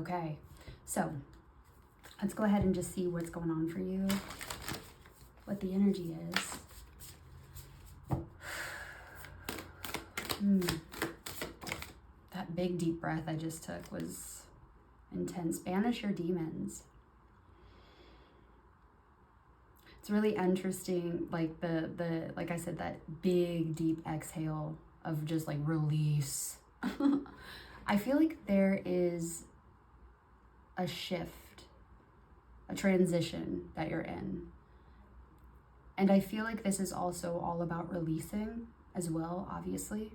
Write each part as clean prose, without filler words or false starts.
Okay, so let's go ahead and just see what's going on for you, what the energy is. That big deep breath I just took was intense. Banish your demons. It's really interesting, like the like I said, that big deep exhale of just like release. I feel like there is a shift, a transition that you're in. And I feel like this is also all about releasing as well, obviously.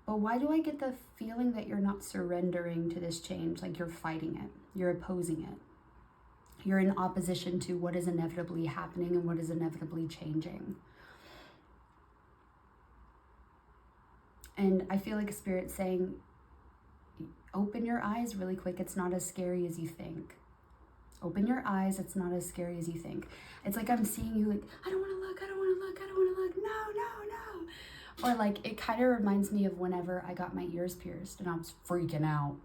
But why do I get the feeling that you're not surrendering to this change? Like you're fighting it, you're opposing it. You're in opposition to what is inevitably happening and what is inevitably changing. And I feel like Spirit's saying, open your eyes really quick. It's not as scary as you think. Open your eyes. It's not as scary as you think. It's like I'm seeing you like, I don't want to look, I don't want to look, I don't want to look. No. Or like, it kind of reminds me of whenever I got my ears pierced and I was freaking out.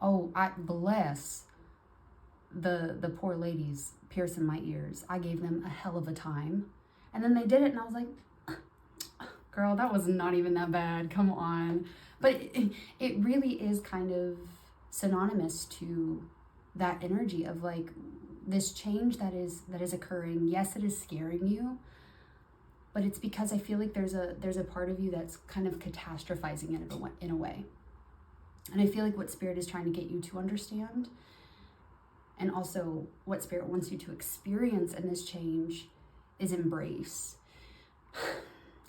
Oh, I bless the poor ladies piercing my ears. I gave them a hell of a time. And then they did it and I was like, girl, that was not even that bad. Come on. But it really is kind of synonymous to that energy of like this change that is occurring. Yes, it is scaring you, but it's because I feel like there's a part of you that's kind of catastrophizing it in a way. And I feel like what Spirit is trying to get you to understand, and also what Spirit wants you to experience in this change, is embrace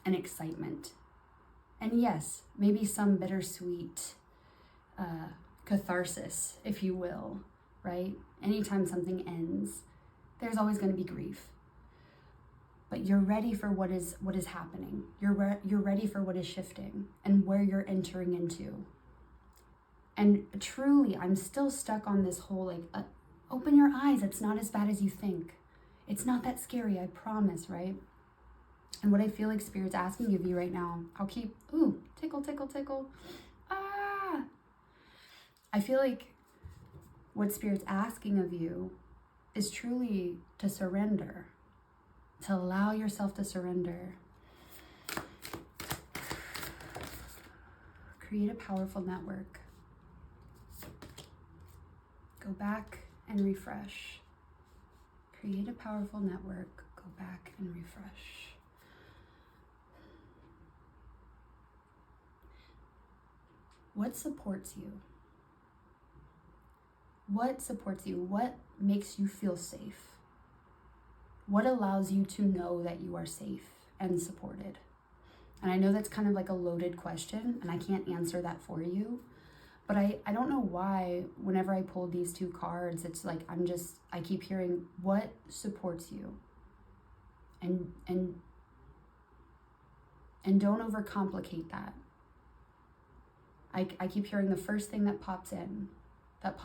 and excitement. And yes, maybe some bittersweet catharsis, if you will, right? Anytime something ends, there's always going to be grief. But you're ready for what is happening. You're ready for what is shifting and where you're entering into. And truly, I'm still stuck on this whole like, open your eyes. It's not as bad as you think. It's not that scary, I promise, right? And what I feel like Spirit's asking of you right now, I'll keep, tickle, tickle, tickle. Ah! I feel like what Spirit's asking of you is truly to surrender, to allow yourself to surrender. Create a powerful network. Go back and refresh. Create a powerful network. Go back and refresh. What supports you? What supports you? What makes you feel safe? What allows you to know that you are safe and supported? And I know that's kind of like a loaded question, and I can't answer that for you. But I don't know why, whenever I pulled these two cards, it's like I keep hearing what supports you. And don't overcomplicate that. I keep hearing the first thing that pops in, that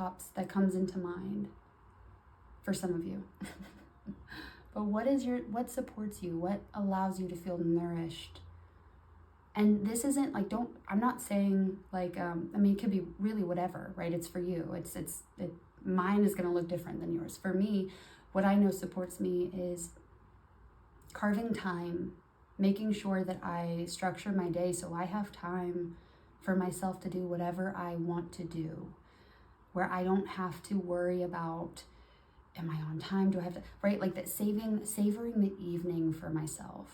comes into mind for some of you. But what supports you? What allows you to feel nourished? And this isn't like, I'm not saying like, it could be really whatever, right? It's for you. Mine is going to look different than yours. For me, what I know supports me is carving time, making sure that I structure my day so I have time for myself to do whatever I want to do, where I don't have to worry about, am I on time? Do I have to, right? Like that savoring the evening for myself.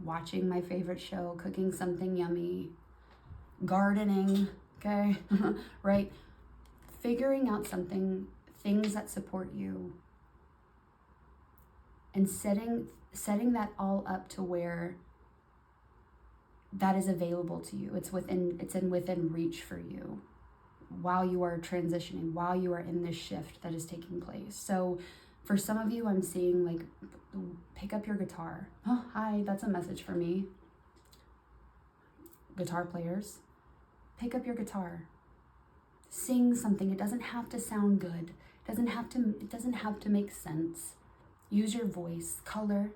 Watching my favorite show, cooking something yummy, gardening, okay? Right? Figuring out things that support you, and setting that all up to where that is available to you. It's within reach for you while you are transitioning, while you are in this shift that is taking place. So for some of you, I'm seeing like, pick up your guitar. Oh, hi, that's a message for me. Guitar players, pick up your guitar. Sing something. It doesn't have to sound good. It doesn't have to make sense. Use your voice, color.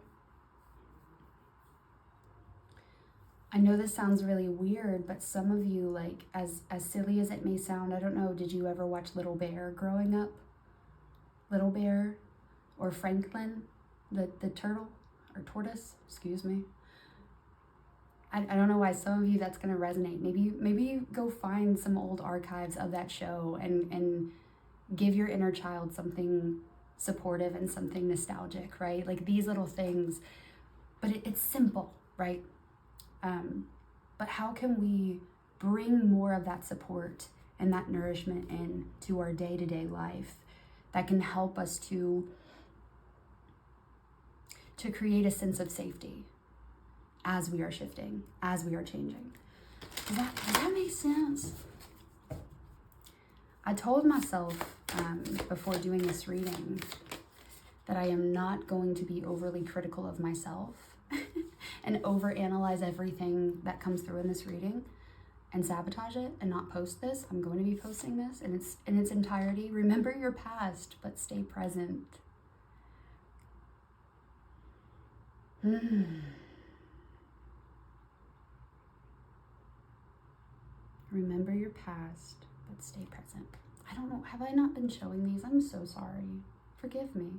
I know this sounds really weird, but some of you, like, as silly as it may sound, I don't know, did you ever watch Little Bear growing up? Little Bear or Franklin, the turtle or tortoise, excuse me. I don't know why some of you that's going to resonate. Maybe you go find some old archives of that show and give your inner child something supportive and something nostalgic, right? Like these little things, but it's simple, right? But how can we bring more of that support and that nourishment into our day-to-day life that can help us to create a sense of safety as we are shifting, as we are changing? Does that make sense? I told myself before doing this reading that I am not going to be overly critical of myself and overanalyze everything that comes through in this reading and sabotage it and not post this. I'm going to be posting this in its entirety. Remember your past, but stay present. Remember your past, but stay present. I don't know, have I not been showing these? I'm so sorry. Forgive me.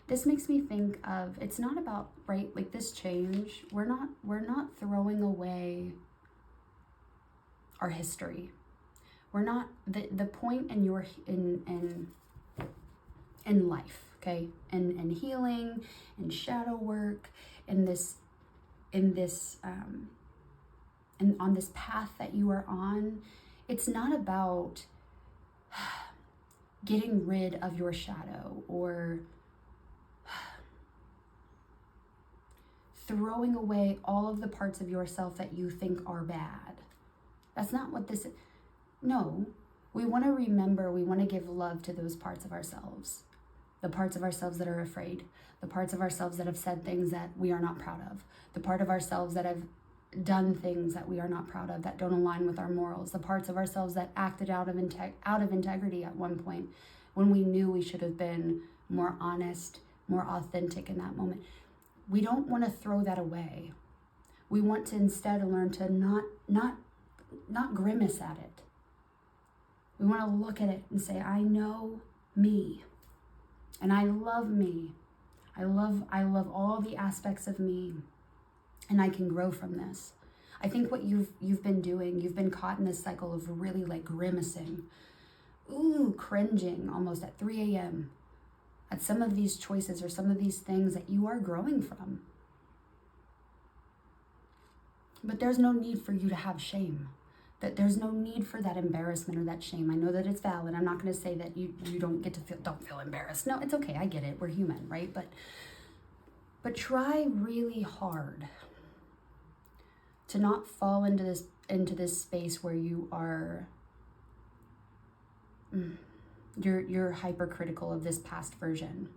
This makes me think of, it's not about, right, like this change, we're not throwing away our history. We're not, the point in your, in life, okay, and healing, and shadow work, and on this path that you are on, it's not about getting rid of your shadow or throwing away all of the parts of yourself that you think are bad. That's not what this is. No, we want to remember, we want to give love to those parts of ourselves. The parts of ourselves that are afraid, the parts of ourselves that have said things that we are not proud of, the part of ourselves that have done things that we are not proud of, that don't align with our morals, the parts of ourselves that acted out of integrity at one point when we knew we should have been more honest, more authentic in that moment. We don't want to throw that away. We want to instead learn to not grimace at it. We want to look at it and say, I know me, and I love me. I love all the aspects of me, and I can grow from this. I think what you've been doing, you've been caught in this cycle of really like grimacing, cringing almost at 3 a.m. at some of these choices or some of these things that you are growing from. But there's no need for you to have shame. That there's no need for that embarrassment or that shame. I know that it's valid. I'm not going to say that you don't feel embarrassed. No, it's okay. I get it. We're human, right? But try really hard to not fall into this space where you are you're hypercritical of this past version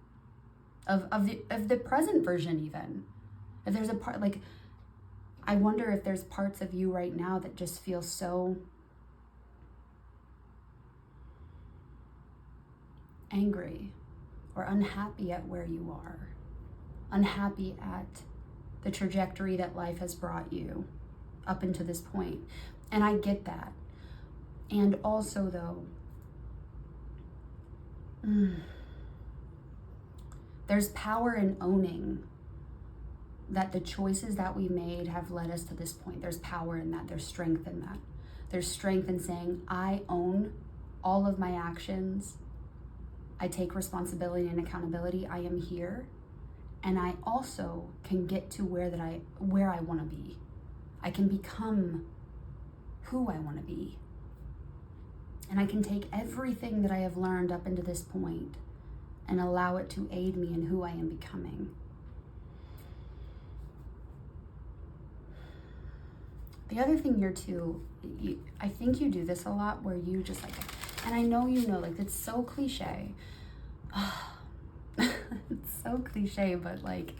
of the present version. Even if there's a part, like, I wonder if there's parts of you right now that just feel so angry or unhappy at where you are, unhappy at the trajectory that life has brought you up into this point. And I get that. And also though, there's power in owning that the choices that we made have led us to this point. There's power in that. There's strength in that. There's strength in saying, I own all of my actions. I take responsibility and accountability. I am here. And I also can get to where I want to be. I can become who I want to be. And I can take everything that I have learned up into this point and allow it to aid me in who I am becoming. The other thing here too, I think you do this a lot where you just like, and I know like it's so cliche. It's so cliche, but like,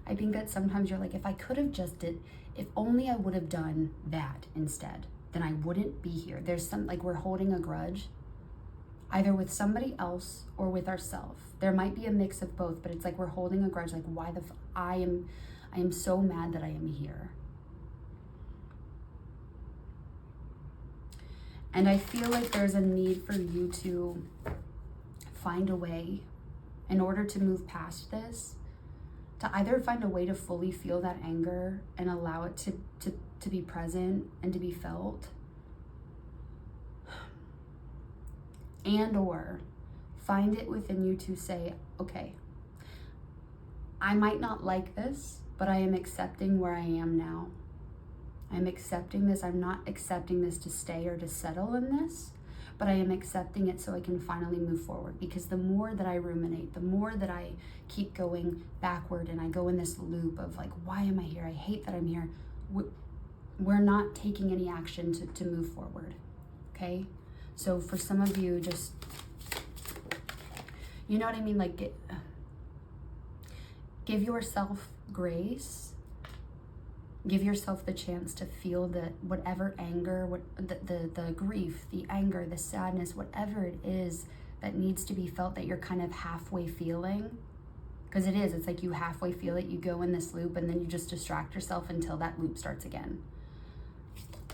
I think that sometimes you're like, if I could have if only I would have done that instead, then I wouldn't be here. There's we're holding a grudge, either with somebody else or with ourselves. There might be a mix of both, but it's like we're holding a grudge, like why I am so mad that I am here. And I feel like there's a need for you to find a way in order to move past this, to either find a way to fully feel that anger and allow it to be present and to be felt, and or find it within you to say, okay, I might not like this, but I am accepting where I am now. I'm accepting this. I'm not accepting this to stay or to settle in this, but I am accepting it so I can finally move forward. Because the more that I ruminate, the more that I keep going backward and I go in this loop of like, why am I here? I hate that I'm here. We're not taking any action to move forward, okay? So for some of you, just, you know what I mean? Like, give yourself grace. Give yourself the chance to feel the whatever anger, the grief, the anger, the sadness, whatever it is that needs to be felt that you're kind of halfway feeling. Because it is, it's like you halfway feel it, you go in this loop, and then you just distract yourself until that loop starts again.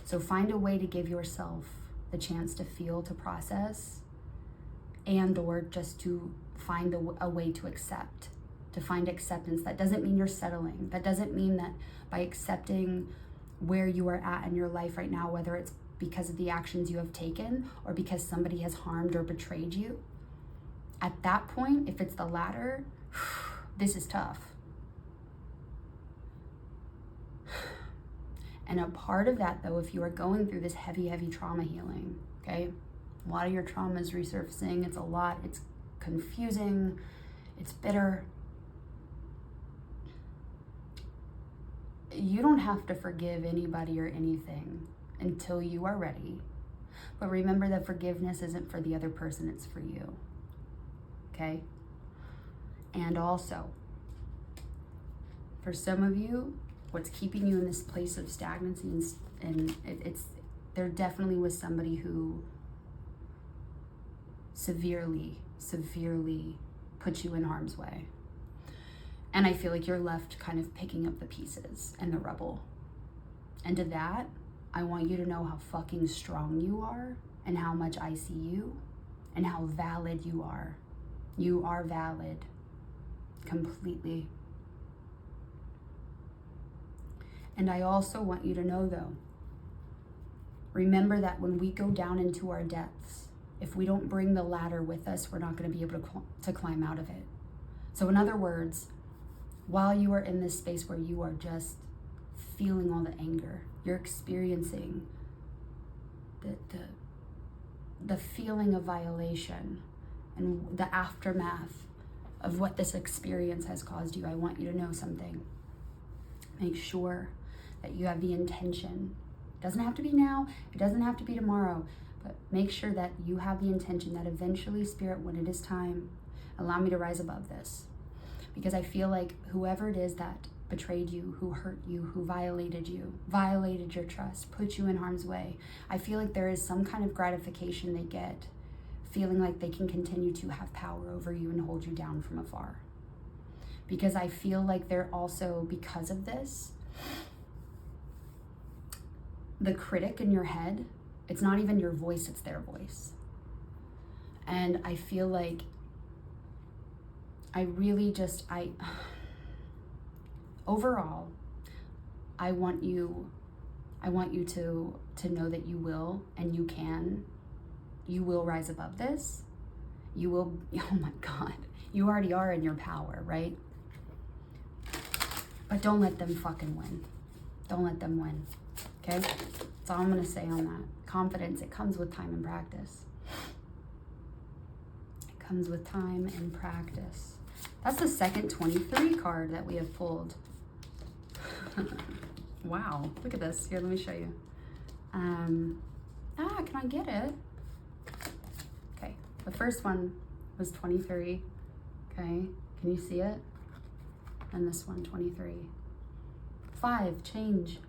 So find a way to give yourself the chance to feel, to process, and or just to find a way to accept. To find acceptance. That doesn't mean you're settling. That doesn't mean that by accepting where you are at in your life right now, whether it's because of the actions you have taken or because somebody has harmed or betrayed you, at that point, if it's the latter, this is tough. And a part of that, though, if you are going through this heavy trauma healing, okay, a lot of your trauma is resurfacing. It's a lot. It's confusing. It's bitter. You don't have to forgive anybody or anything until you are ready. But remember that forgiveness isn't for the other person, it's for you. Okay? And also, for some of you, what's keeping you in this place of stagnancy and there definitely was somebody who severely put you in harm's way. And I feel like you're left kind of picking up the pieces and the rubble. And to that, I want you to know how fucking strong you are and how much I see you and how valid you are. You are valid completely. And I also want you to know, though, remember that when we go down into our depths, if we don't bring the ladder with us, we're not going to be able to climb out of it. So in other words, while you are in this space where you are just feeling all the anger, you're experiencing the feeling of violation and the aftermath of what this experience has caused you, I want you to know something. Make sure that you have the intention. It doesn't have to be now, it doesn't have to be tomorrow, but make sure that you have the intention that eventually, Spirit, when it is time, allow me to rise above this. Because I feel like whoever it is that betrayed you, who hurt you, who violated your trust, put you in harm's way, I feel like there is some kind of gratification they get, feeling like they can continue to have power over you and hold you down from afar. Because I feel like they're also, because of this, the critic in your head, it's not even your voice, it's their voice. And I feel like overall, I want you to know that you will, and you will rise above this. You will, oh my God, you already are in your power, right? But don't let them fucking win. Don't let them win, okay? That's all I'm gonna say on that. Confidence, it comes with time and practice. It comes with time and practice. That's the second 23 card that we have pulled. Wow, look at this. Here, let me show you. Can I get it? Okay, the first one was 23. Okay, can you see it? And this one, 23. 5, change.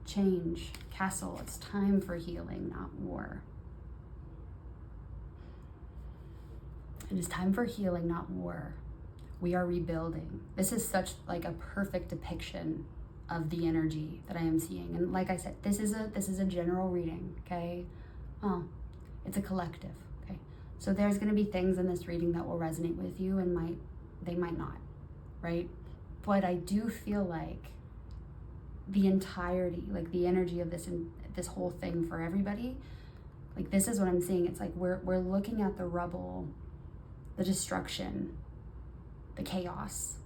Change. Castle, it's time for healing, not war. It is time for healing, not war. We are rebuilding. This is such like a perfect depiction of the energy that I am seeing. And like I said, this is a general reading, okay? Oh, it's a collective, okay? So there's gonna be things in this reading that will resonate with you and they might not, right? But I do feel like the entirety, like the energy of this whole thing for everybody, like this is what I'm seeing. It's like we're looking at the rubble, the destruction, the chaos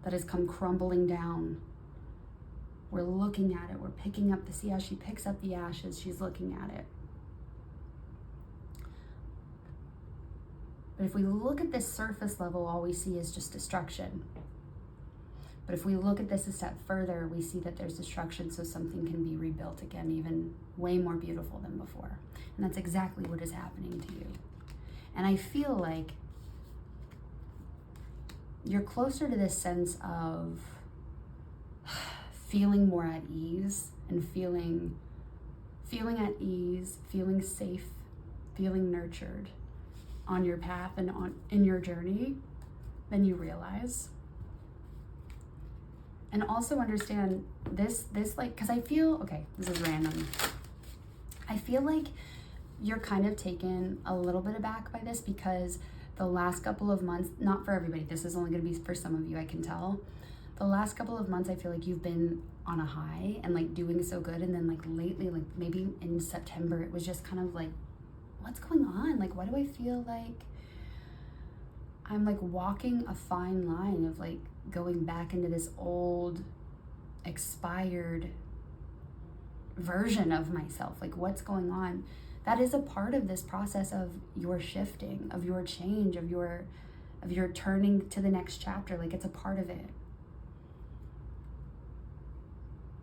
that has come crumbling down. We're looking at it. We're picking up see how she picks up the ashes. She's looking at it. But if we look at this surface level, all we see is just destruction. But if we look at this a step further, we see that there's destruction so something can be rebuilt again, even way more beautiful than before. And that's exactly what is happening to you. And I feel like you're closer to this sense of feeling more at ease and feeling at ease, feeling safe, feeling nurtured on your path and in your journey than you realize. And also understand this like, because I feel, okay, this is random. I feel like you're kind of taken a little bit aback by this because the last couple of months, not for everybody, this is only going to be for some of you, I can tell. The last couple of months, I feel like you've been on a high and like doing so good. And then like lately, like maybe in September, it was just kind of like, what's going on? Like, why do I feel like I'm like walking a fine line of like going back into this old, expired version of myself? Like, what's going on? That is a part of this process of your shifting, of your change, of your turning to the next chapter. Like, it's a part of it.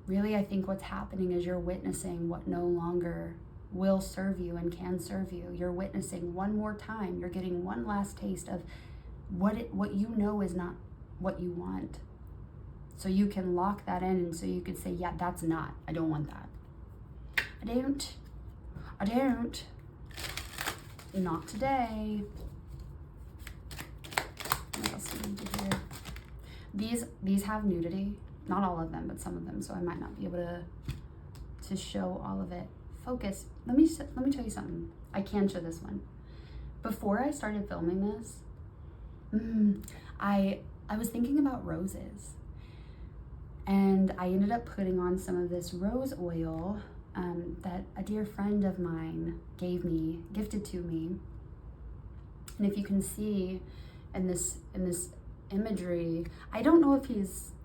Really, I think what's happening is you're witnessing what no longer will serve you and can serve you. You're witnessing one more time. You're getting one last taste of what you know is not what you want. So you can lock that in, and so you could say, yeah, that's not, I don't want that. I don't. Not today. What else do we need to hear? These have nudity. Not all of them, but some of them. So I might not be able to show all of it. Focus. Let me tell you something. I can show this one. Before I started filming this, I was thinking about roses, and I ended up putting on some of this rose oil that a dear friend of mine gifted to me. And if you can see in this imagery, I don't know if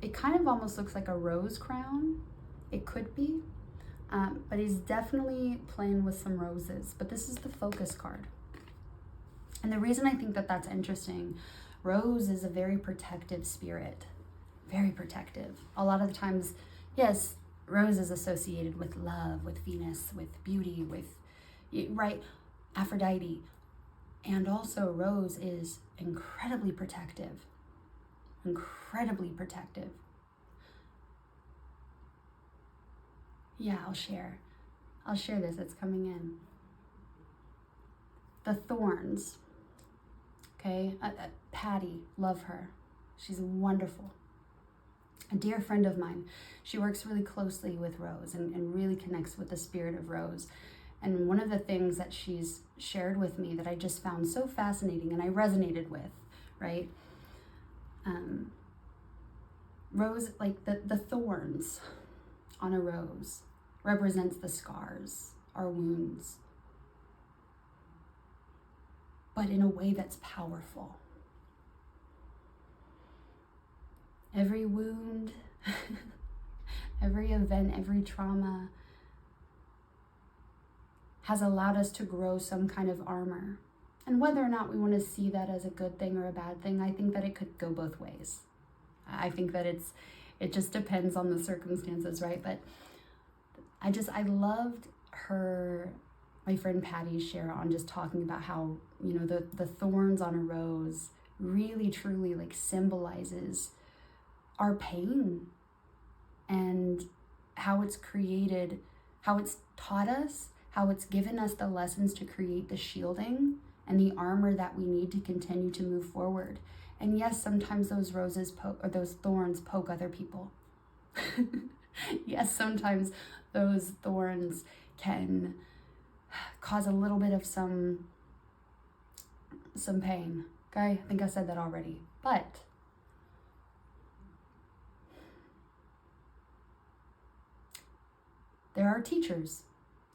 it kind of almost looks like a rose crown. It could be, but he's definitely playing with some roses. But this is the focus card. And the reason I think that that's interesting, rose is a very protective spirit, very protective. A lot of the times, yes, rose is associated with love, with Venus, with beauty, with, right, Aphrodite. And also rose is incredibly protective, incredibly protective. Yeah, I'll share this, it's coming in. The thorns. Okay, Patty, love her. She's wonderful. A dear friend of mine, she works really closely with Rose and really connects with the spirit of Rose. And one of the things that she's shared with me that I just found so fascinating and I resonated with, right? Rose, like the thorns on a rose represents the scars, our wounds, but in a way that's powerful. Every wound, every event, every trauma has allowed us to grow some kind of armor. And whether or not we want to see that as a good thing or a bad thing, I think that it could go both ways. I think that it just depends on the circumstances, right? But I loved my friend Patty's share on just talking about how, you know, the thorns on a rose really truly like symbolizes our pain and how it's created, how it's taught us, how it's given us the lessons to create the shielding and the armor that we need to continue to move forward. And yes, sometimes those roses or those thorns poke other people. Yes, sometimes those thorns can cause a little bit of some pain. Okay, I think I said that already. But they're our teachers.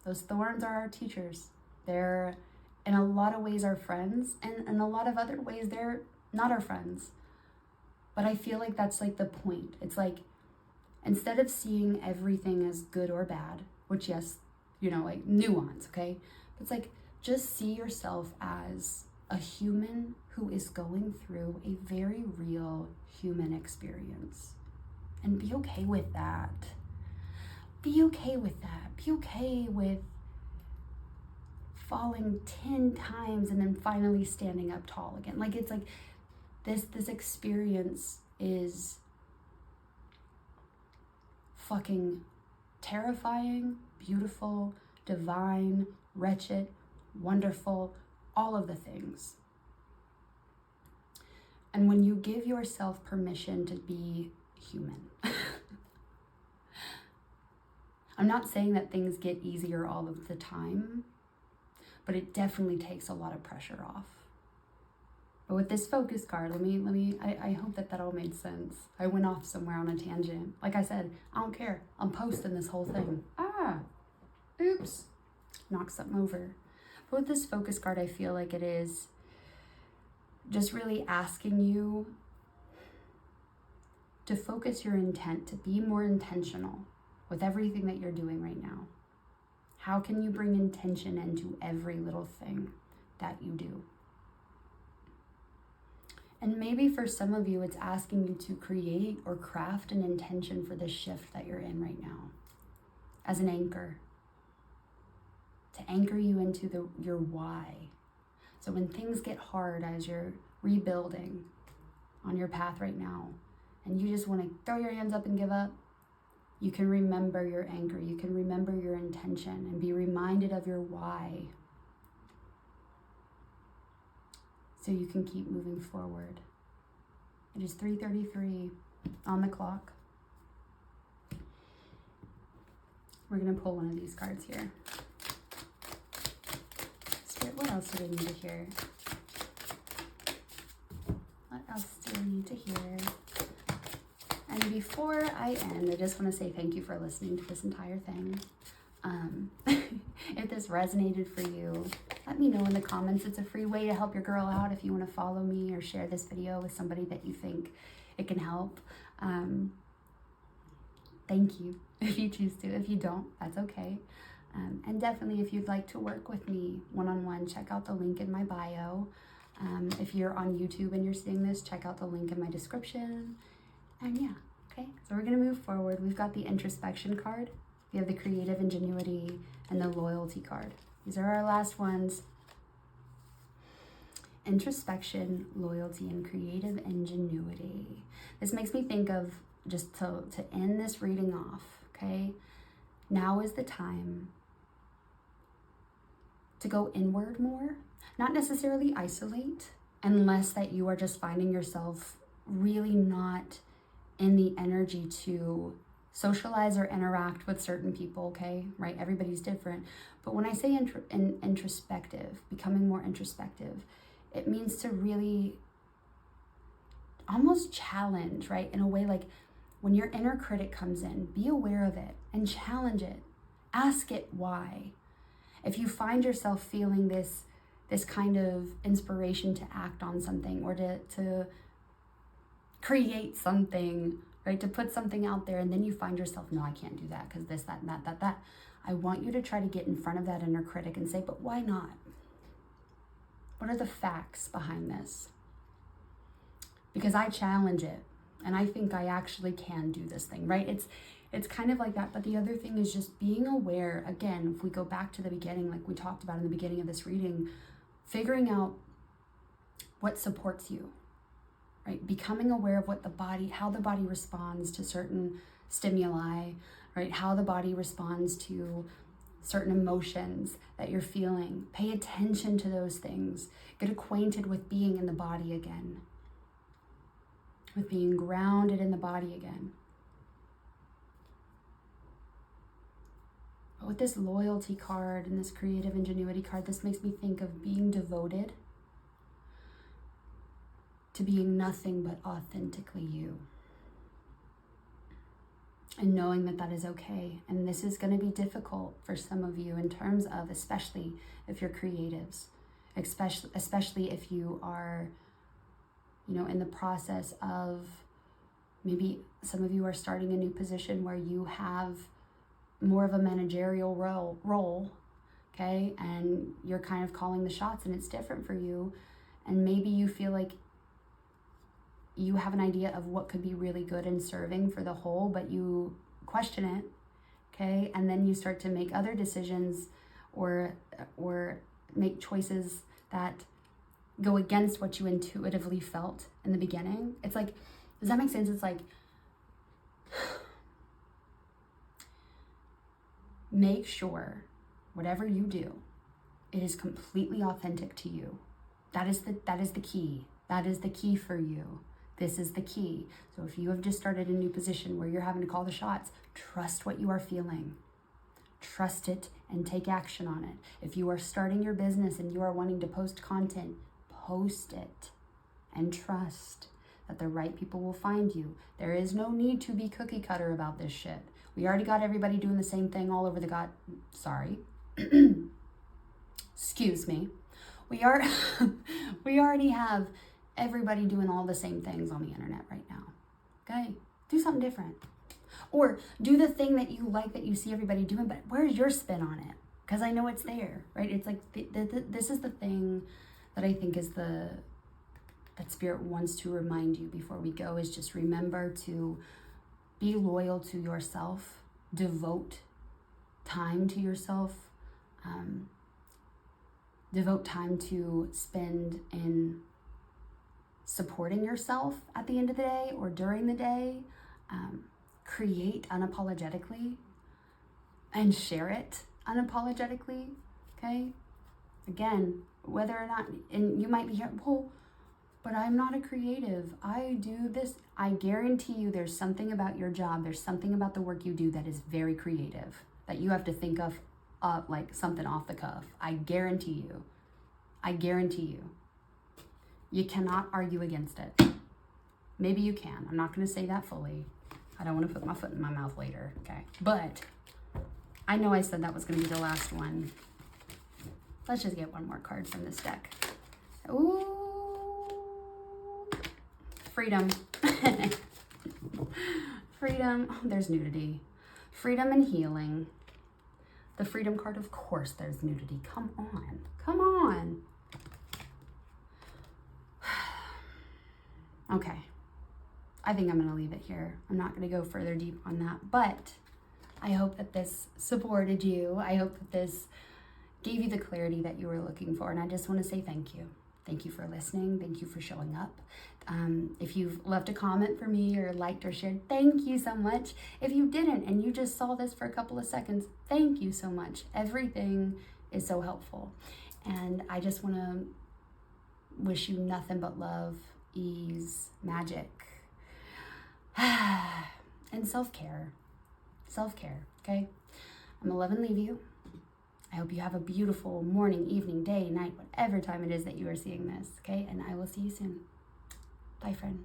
Those thorns are our teachers. They're in a lot of ways our friends, and in a lot of other ways they're not our friends. But I feel like that's like the point. It's like, instead of seeing everything as good or bad, which yes, you know, like nuance, okay? It's like, just see yourself as a human who is going through a very real human experience. And be okay with that. Be okay with that. Be okay with falling 10 times and then finally standing up tall again. Like, it's like this experience is fucking terrifying, beautiful, divine, wretched, wonderful, all of the things. And when you give yourself permission to be human, I'm not saying that things get easier all of the time, but it definitely takes a lot of pressure off. But with this focus card, I hope that all made sense. I went off somewhere on a tangent. Like I said, I don't care. I'm posting this whole thing. Oops. Knock something over. But with this focus card, I feel like it is just really asking you to focus your intent, to be more intentional with everything that you're doing right now. How can you bring intention into every little thing that you do? And maybe for some of you, it's asking you to create or craft an intention for the shift that you're in right now as an anchor, to anchor you into your why. So when things get hard as you're rebuilding on your path right now, and you just want to throw your hands up and give up, you can remember your anchor, you can remember your intention and be reminded of your why, so you can keep moving forward. It is 3:33 on the clock. We're gonna pull one of these cards here. Spirit, what else do we need to hear? What else do we need to hear? And before I end, I just want to say thank you for listening to this entire thing. If this resonated for you, let me know in the comments. It's a free way to help your girl out if you want to follow me or share this video with somebody that you think it can help. Thank you if you choose to. If you don't, that's okay. And definitely, if you'd like to work with me one-on-one, check out the link in my bio. If you're on YouTube and you're seeing this, check out the link in my description. And yeah, okay, so we're gonna move forward. We've got the introspection card, we have the creative ingenuity, and the loyalty card. These are our last ones. Introspection, loyalty, and creative ingenuity. This makes me think of, just to end this reading off, okay? Now is the time to go inward more, not necessarily isolate, unless that you are just finding yourself really not in the energy to socialize or interact with certain people, okay? Right? Everybody's different. But when I say introspective, becoming more introspective, it means to really almost challenge, right? In a way, like when your inner critic comes in, be aware of it and challenge it. Ask it why. If you find yourself feeling this kind of inspiration to act on something or to create something, right? To put something out there, and then you find yourself, no, I can't do that because this, that, and that. I want you to try to get in front of that inner critic and say, but why not? What are the facts behind this? Because I challenge it, and I think I actually can do this thing, right? It's kind of like that. But the other thing is just being aware, again, if we go back to the beginning, like we talked about in the beginning of this reading, figuring out what supports you, right? Becoming aware of how the body responds to certain stimuli, right? How the body responds to certain emotions that you're feeling. Pay attention to those things. Get acquainted with being in the body again. with being grounded in the body again. But with this loyalty card and this creative ingenuity card, this makes me think of being devoted to being nothing but authentically you. And knowing that that is okay. And this is going to be difficult for some of you in terms of, especially if you're creatives, especially if you are, in the process of, maybe some of you are starting a new position where you have more of a managerial role, okay? And you're kind of calling the shots and it's different for you. And maybe you feel like you have an idea of what could be really good and serving for the whole, but you question it, okay? And then you start to make other decisions or make choices that go against what you intuitively felt in the beginning. It's like, does that make sense? It's like, make sure whatever you do, it is completely authentic to you. That is the key. That is the key for you. This is the key. So if you have just started a new position where you're having to call the shots, trust what you are feeling. Trust it and take action on it. If you are starting your business and you are wanting to post content, post it and trust that the right people will find you. There is no need to be cookie cutter about this shit. We already got everybody doing the same thing all over the excuse me. We already have everybody doing all the same things on the internet right now. Okay? Do something different. Or do the thing that you like that you see everybody doing, but where's your spin on it? Because I know it's there, right? It's like, this is the thing that I think is that Spirit wants to remind you before we go, is just remember to be loyal to yourself, devote time to yourself, devote time to spend in supporting yourself at the end of the day or during the day, create unapologetically and share it unapologetically, okay? Again, whether or not, and you might be here, well, but I'm not a creative. I do this. I guarantee you there's something about your job, there's something about the work you do that is very creative, that you have to think of like something off the cuff. I guarantee you. You cannot argue against it. Maybe you can. I'm not going to say that fully. I don't want to put my foot in my mouth later, okay? But I know I said that was going to be the last one. Let's just get one more card from this deck. Ooh. Freedom. Freedom. Oh, there's nudity. Freedom and healing. The freedom card, of course, there's nudity. Come on. Come on. Okay. I think I'm going to leave it here. I'm not going to go further deep on that. But I hope that this supported you. I hope that this gave you the clarity that you were looking for. And I just want to say thank you. Thank you for listening. Thank you for showing up. If you've left a comment for me or liked or shared, thank you so much. If you didn't and you just saw this for a couple of seconds, thank you so much. Everything is so helpful. And I just want to wish you nothing but love, ease, magic, and self-care. Self-care, okay? I'm going to love and leave you. I hope you have a beautiful morning, evening, day, night, whatever time it is that you are seeing this, okay? And I will see you soon. Bye, friend.